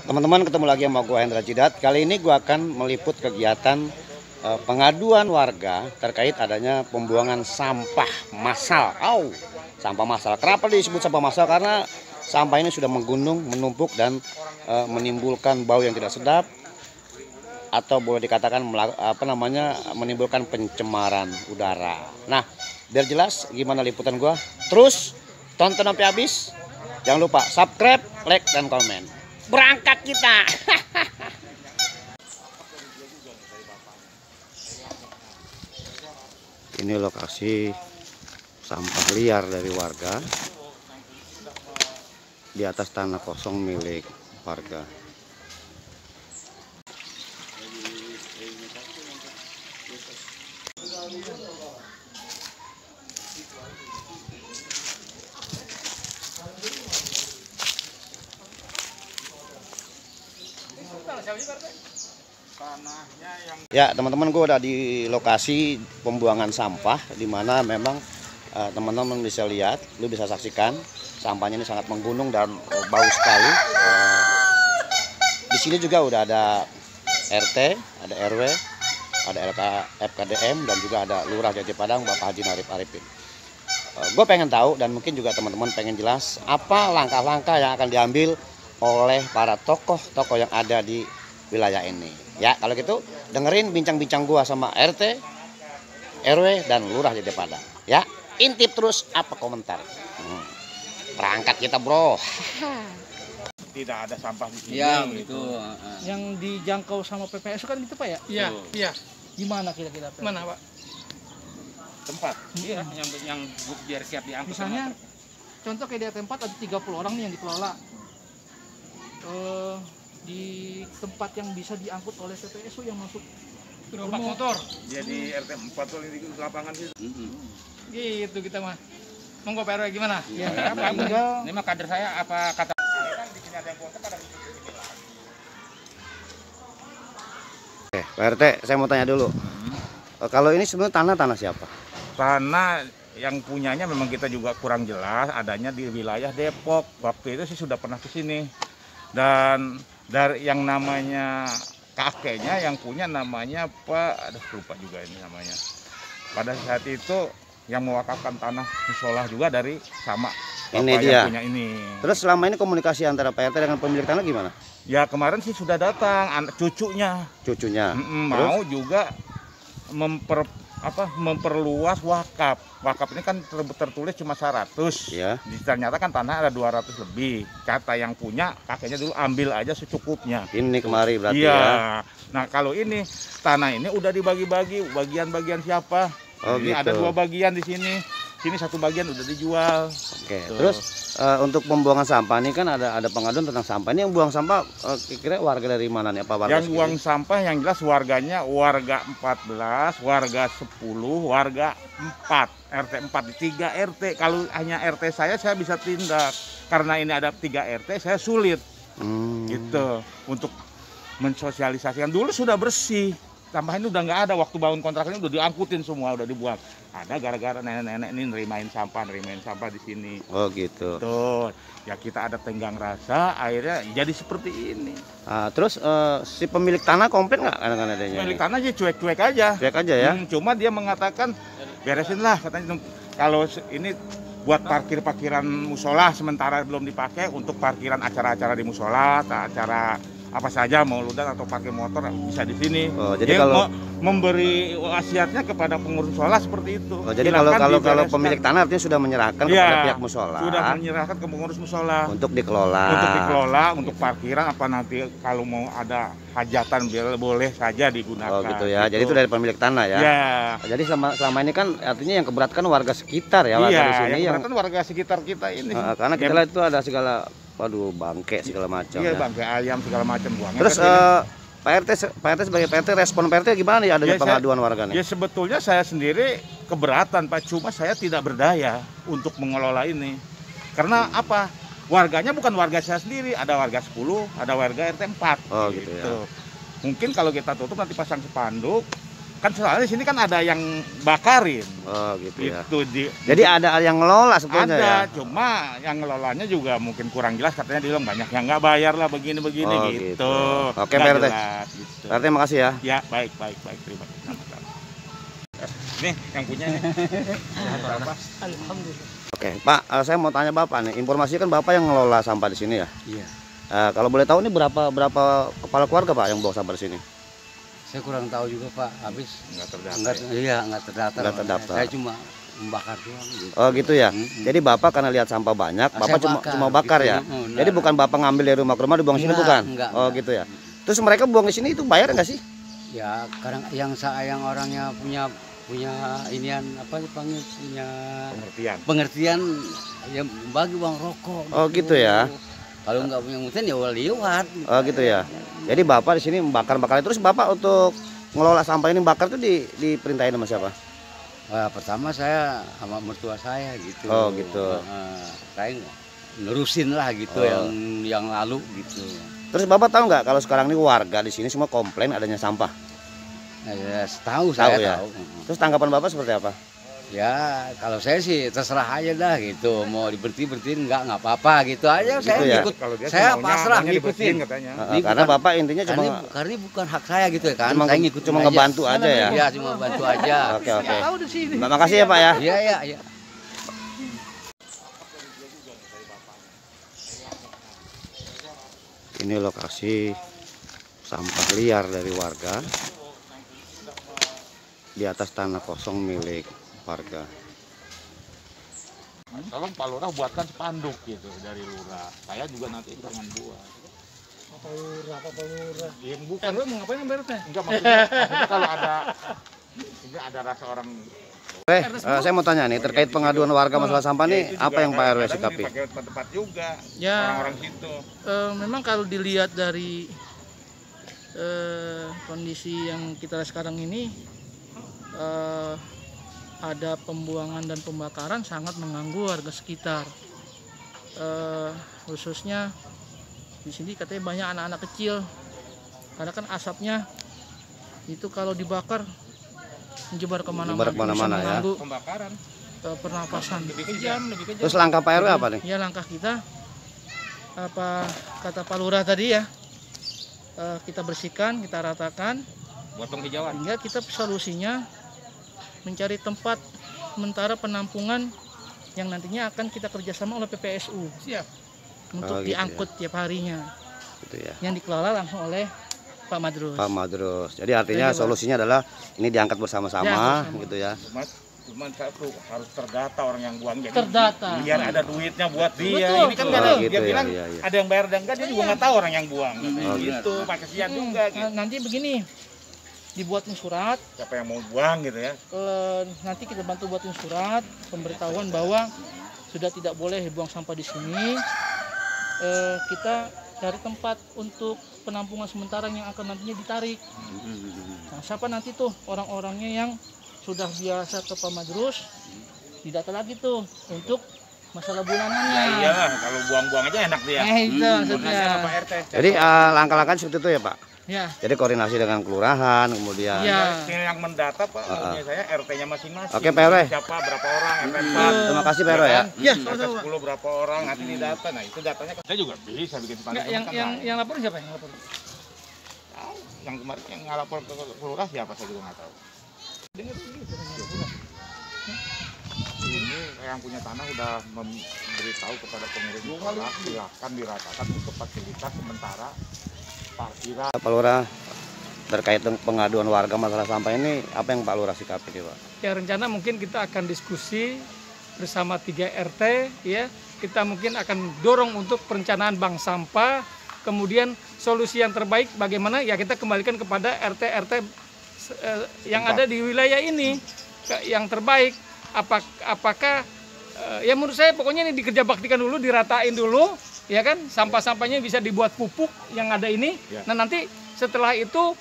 Teman-teman, ketemu lagi sama gue Hendra Jidat. Kali ini gue akan meliput kegiatan pengaduan warga terkait adanya pembuangan sampah massal. Sampah massal. Kenapa disebut sampah massal? Karena sampah ini sudah menggunung, menumpuk dan menimbulkan bau yang tidak sedap, atau boleh dikatakan menimbulkan pencemaran udara. Nah, biar jelas gimana liputan gue, terus tonton sampai habis. Jangan lupa subscribe, like, dan komen. Berangkat kita. Ini lokasi sampah liar dari warga di atas tanah kosong milik warga. Ya teman-teman, gue udah di lokasi pembuangan sampah, dimana memang teman-teman bisa lihat, lu bisa saksikan sampahnya ini sangat menggunung dan bau sekali. Di sini juga udah ada RT, ada RW, ada FKDM, dan juga ada Lurah Jati Padang, Bapak Haji Narif Arifin. Gue pengen tahu, dan mungkin juga teman-teman pengen jelas apa langkah-langkah yang akan diambil oleh para tokoh-tokoh yang ada di wilayah ini. Ya, kalau gitu dengerin bincang-bincang gua sama RT, RW, dan Lurah Jati Padang. Ya, intip terus apa komentar. Berangkat kita, bro. Tidak ada sampah di sini. Iya, begitu. Yang dijangkau sama PPS kan gitu, Pak ya? Iya, iya. Gimana kira-kira, Pak? Mana, Pak? Tempat. Iya, yang biar siap diangkut. Misalnya contoh kayak di tempat ada 30 orang nih yang dikelola. Di tempat yang bisa diangkut oleh PPSU yang masuk gerobak motor. Jadi RT 4 tuh di lapangan situ. Gitu kita mah. Monggo Pak RW gimana? Ya, Apa tinggal ini mah kader saya apa kata Di sini ada yang foto pada di sini lah. Oke, Pak RT, saya mau tanya dulu. Kalau ini sebenarnya tanah siapa? Tanah yang punyanya memang kita juga kurang jelas, adanya di wilayah Depok. Waktu itu sih sudah pernah ke sini. Dan dari yang namanya kakeknya yang punya namanya Pak, lupa juga ini namanya. Pada saat itu yang mewakafkan tanah musola juga dari sama Ini bapak dia. yang punya ini. Terus selama ini komunikasi antara Pak RT dengan pemilik tanah gimana? Ya kemarin sih sudah datang cucunya. Cucunya. Mau juga memperluas wakaf. Wakaf ini kan tertulis cuma 100. Ya. Ternyata kan tanah ada 200 lebih. Kata yang punya kakeknya dulu ambil aja secukupnya. Ini kemari berarti Iya. ya. Nah kalau ini tanah ini udah dibagi-bagi bagian-bagian siapa. Oh, Ini gitu. ada 2 bagian di sini. Sini 1 bagian udah dijual. Oke. Tuh. Terus untuk pembuangan sampah ini kan ada pengaduan tentang sampah. Ini yang buang sampah kira-kira warga dari mana nih? Apa warga Yang sekitar? buang sampah yang jelas warganya warga 14, warga 10, warga 4, RT 4 di 3 RT. Kalau hanya RT saya bisa tindak. Karena ini ada 3 RT saya sulit. Gitu. Untuk mensosialisasikan dulu sudah bersih. Sampah ini udah nggak ada, waktu bangun kontrak ini udah diangkutin semua, udah dibuang. Ada gara-gara nenek-nenek ini nerimain sampah di sini. Oh gitu. Tuh, ya kita ada tenggang rasa, akhirnya jadi seperti ini. Terus si pemilik tanah komplain nggak kadang-kadang adanya? Pemilik tanah aja cuek-cuek aja. Cuek aja ya. Cuma dia mengatakan beresin lah katanya, kalau ini buat parkiran musola sementara belum dipakai, untuk parkiran acara-acara di musola, acara apa saja mau ludan atau pakai motor bisa di sini. Oh, jadi dia kalau memberi wasiatnya kepada pengurus musola seperti itu. Oh, jadi Silakan kalau dibereskan. pemilik tanah artinya sudah menyerahkan Iya, kepada pihak musola. Sudah menyerahkan ke pengurus musola Untuk dikelola. untuk parkiran apa nanti kalau mau ada hajatan boleh saja digunakan. Oh gitu ya. Jadi itu dari pemilik tanah ya. Ya. Jadi selama ini kan artinya yang keberatkan warga sekitar ya, warga Iya, di sini yang kan warga sekitar kita ini. karena kita lihat itu ada segala bangke segala macam Iya, ya. bangkai ayam segala macam buangnya. Terus kan Pak RT sebagai PRT, respon PRT gimana nih adanya Ya, pengaduan warga nih? ya sebetulnya saya sendiri keberatan Pak, cuma saya tidak berdaya untuk mengelola ini. Karena apa? Warganya bukan warga saya sendiri, ada warga 10, ada warga RT 4. Oh gitu ya. Mungkin kalau kita tutup nanti pasang spanduk, Kan soalnya di sini kan ada yang bakarin. Oh gitu ya. Gitu Jadi ada yang ngelola sebetulnya ada, ya. cuma yang ngelolanya juga mungkin kurang jelas, katanya dia bilang banyak yang nggak bayar lah begini-begini Oh, gitu. gitu. Oke, Nggak Pak RT. jelas, gitu. Pak RT makasih ya. Ya, baik, terima kasih. Sama-sama. Nih yang punya nih. Sehat apa? Alhamdulillah. Oke, Pak, saya mau tanya Bapak nih. Informasi kan Bapak yang ngelola sampah di sini ya. Iya, Kalau boleh tahu nih berapa kepala keluarga Pak yang bawa sampah di sini? saya kurang tahu juga Pak. Habis Nggak terdaftar. nggak terdaftar. Nggak terdaftar. Saya cuma membakar doang. Gitu. Oh gitu ya. Mm-mm. Jadi Bapak karena lihat sampah banyak, Nah, Bapak saya cuma bakar gitu. ya. Benar. Jadi bukan Bapak ngambil dari rumah ke rumah dibuang sini bukan? Enggak, Oh enggak. gitu ya. Terus mereka buang di sini itu bayar nggak sih? Ya, kadang yang orangnya punya inian apa dipanggil, punya pengertian ya bagi uang rokok. Oh gitu ya. Kalau nggak punya pengertian ya lewat. Oh gitu ya. Jadi Bapak di sini bakar-bakar. Terus Bapak untuk ngelola sampah ini bakar tuh diperintahin sama siapa? Pertama saya sama mertua saya gitu. Oh, gitu. Saya nerusin lah gitu Oh. yang lalu gitu. Terus Bapak tahu nggak kalau sekarang ini warga di sini semua komplain adanya sampah? Tahu Tahu saya ya? tahu. Terus tanggapan Bapak seperti apa? Ya kalau saya sih terserah aja dah gitu, mau berhentiin nggak apa-apa gitu aja. Gitu Saya ya? ngikut, Kalau dia saya maunya- pasrah maunya dibersihin ngikutin. katanya. Ini Karena bukan- Bapak intinya cuma Karena ini bukan hak saya gitu ya kan. cuma, Saya ngikutin cuma aja. ngebantu aja ya. Iya, cuma bantu aja. Oke oke. Tahu di sini. Terima kasih ya Pak ya. Iya, iya, iya. Ini lokasi sampah liar dari warga di atas tanah kosong milik warga. Tolong Pak Lurah buatkan spanduk gitu dari Lurah. Saya juga nanti jangan buat. Apa lurah. Yang bukan RW mau ngapain beresnya? enggak maksudnya kalau ada rasa orang Saya mau tanya nih terkait pengaduan warga masalah sampah nih, apa yang Pak RW sikapi? Pakai tempat juga Ya. orang-orang situ. Memang kalau dilihat dari kondisi yang kita lihat sekarang ini, ada pembuangan dan pembakaran sangat mengganggu warga sekitar. Khususnya di sini katanya banyak anak-anak kecil, karena kan asapnya itu kalau dibakar menyebar Menyebar kemana-mana, kemana-mana bisa ya. mengganggu Pembakaran pernapasan. lebih kejam. Terus langkah Pak RW apa nih? Ya langkah kita, apa kata Pak Lurah tadi ya, kita bersihkan, kita ratakan, Potong hijauan. hingga kita solusinya mencari tempat sementara penampungan yang nantinya akan kita kerjasama oleh PPSU. Siap. Untuk Oh, gitu diangkut tiap harinya, Gitu ya. yang dikelola langsung oleh Pak Madrus. Pak Madrus. Jadi artinya Iya, Pak. solusinya adalah ini diangkat bersama-sama Ya, bersama. gitu ya. Cuman satu harus terdata orang yang buang, jadi Terdata. biar ada duitnya buat dia. Betul. Ini kan Oh, nggak ada. gitu Dia ya, bilang iya, iya. ada yang bayar dan enggak, dia juga nggak tahu orang yang buang. Oh, Gitu, Pak kesian juga. Gitu. Nanti begini, dibuatin surat, Siapa yang mau buang gitu ya? nanti kita bantu buatin surat pemberitahuan bahwa sudah tidak boleh buang sampah di sini. Kita cari tempat untuk penampungan sementara yang akan nantinya ditarik. Nah, siapa nanti tuh orang-orangnya yang sudah biasa ke Pak Madrus, didata lagi tuh untuk masalah bulanannya. Iya, kalau buang-buang aja enak dia. Itu maksudnya. Koordinasi sama Pak RT. Jadi langkah-langkah seperti itu ya Pak. Ya, Jadi koordinasi dengan kelurahan kemudian. ya. Yang mendata Pak, maunya saya RT-nya masing-masing. Oke, Pak RW. Siapa berapa orang, RT 4. Terima kasih Pak RW ya. Ya, RT sama-sama. 10 berapa orang, nanti didata. Nah, itu datanya saya juga bisa bikin spanduk. Nggak, yang lapor siapa yang lapor? Yang kemarin yang ngalapor ke kelurahan siapa saya juga nggak tahu. Dengar gitu. Ini yang punya tanah udah memberitahu kepada pengurus sekolah silakan diratakan untuk fasilitas sementara parkiran. Pak Lurah terkait dengan pengaduan warga masalah sampah ini apa yang Pak Lurah sikapi nih, Pak? Ya rencana mungkin kita akan diskusi bersama 3 RT ya. Kita mungkin akan dorong untuk perencanaan bank sampah. Kemudian solusi yang terbaik bagaimana ya kita kembalikan kepada RT yang ada di wilayah ini yang terbaik. Apakah ya menurut saya pokoknya ini dikerja baktikan dulu, diratain dulu ya kan, sampah-sampahnya bisa dibuat pupuk yang ada ini. Ya. Nah nanti setelah itu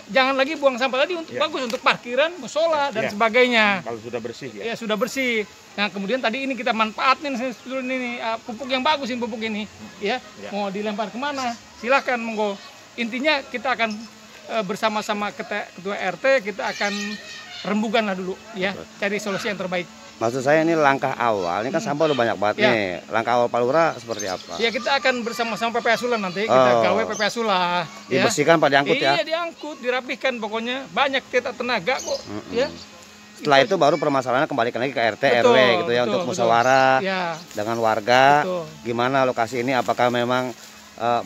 jangan lagi buang sampah tadi untuk bagus untuk parkiran, musola dan sebagainya. Kalau sudah bersih ya. Ya sudah bersih. Nah kemudian tadi ini kita manfaatin ini pupuk yang bagus ini pupuk ini ya. Mau dilempar kemana? Silahkan monggo. Intinya kita akan bersama-sama ketua RT kita akan rembugan lah dulu ya, cari solusi yang terbaik. Maksud saya ini langkah awal, ini kan sampah udah banyak banget Ya. nih. Langkah awal Pak Lurah seperti apa? Ya kita akan bersama-sama PPA Sula nanti, kita gawe PPA Sula. Dibersihkan Pak, diangkut ya? Iya diangkut, dirapihkan pokoknya, banyak kita tenaga kok. Ya. Setelah itu baru permasalahannya kembalikan lagi ke RT, Betul, RW gitu ya, untuk betul. musyawarah Ya. dengan warga. Betul. Gimana lokasi ini, apakah memang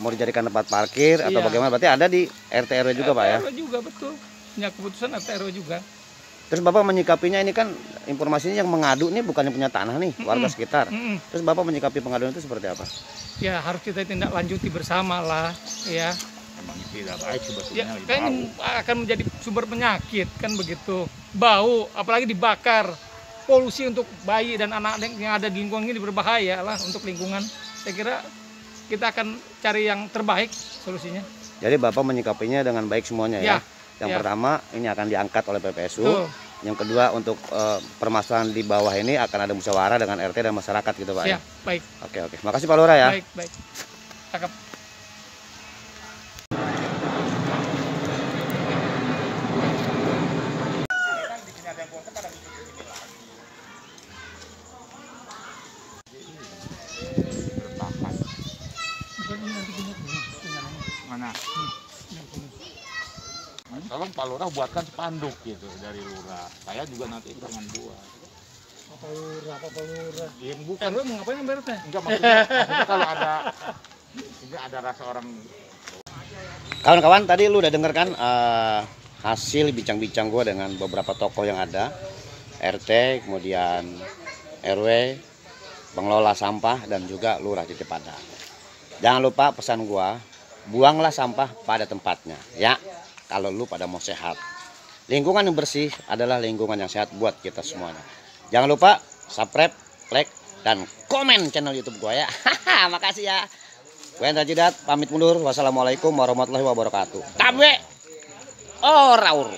mau dijadikan tempat parkir atau Iya. bagaimana? Berarti ada di RT, RW juga Pak ya? RT juga betul, punya keputusan RT RW juga. Terus Bapak menyikapinya ini kan informasinya yang mengadu nih bukan yang punya tanah nih, warga sekitar. Terus Bapak menyikapi pengaduan itu seperti apa? Ya harus kita tindak lanjuti bersama lah, ya. Emang tidak baik Ya sebetulnya. kan akan menjadi sumber penyakit kan begitu. Bau, apalagi dibakar. Polusi untuk bayi dan anak yang ada di lingkungan ini berbahaya lah untuk lingkungan. Saya kira kita akan cari yang terbaik solusinya. Jadi Bapak menyikapinya dengan baik semuanya ya? Ya. Yang Ya. pertama ini akan diangkat oleh PPSU. Betul. Yang kedua untuk permasalahan di bawah ini akan ada musyawarah dengan RT dan masyarakat gitu Pak ya? Siap, baik. Oke. Makasih Pak Lurah ya. Baik, baik. Cakep. Mana? Tolong Pak Lurah buatkan spanduk gitu dari Lurah. Saya juga nanti jangan buat. Apa lurah? Yang bukan RW mau ngapain yang beresnya? enggak maksudnya kalau ada ini ada rasa orang. Kawan-kawan tadi lu udah denger kan hasil bincang-bincang gue dengan beberapa tokoh yang ada, RT, kemudian RW, pengelola sampah dan juga Lurah Titipadang. Jangan lupa pesan gue, buanglah sampah pada tempatnya ya. Kalau lu pada mau sehat, lingkungan yang bersih adalah lingkungan yang sehat buat kita semuanya. Jangan lupa subscribe, like, dan komen channel YouTube gue ya. Makasih ya. Gue Hendra Jidat pamit mundur. Wassalamualaikum warahmatullahi wabarakatuh. Tabe ora uru.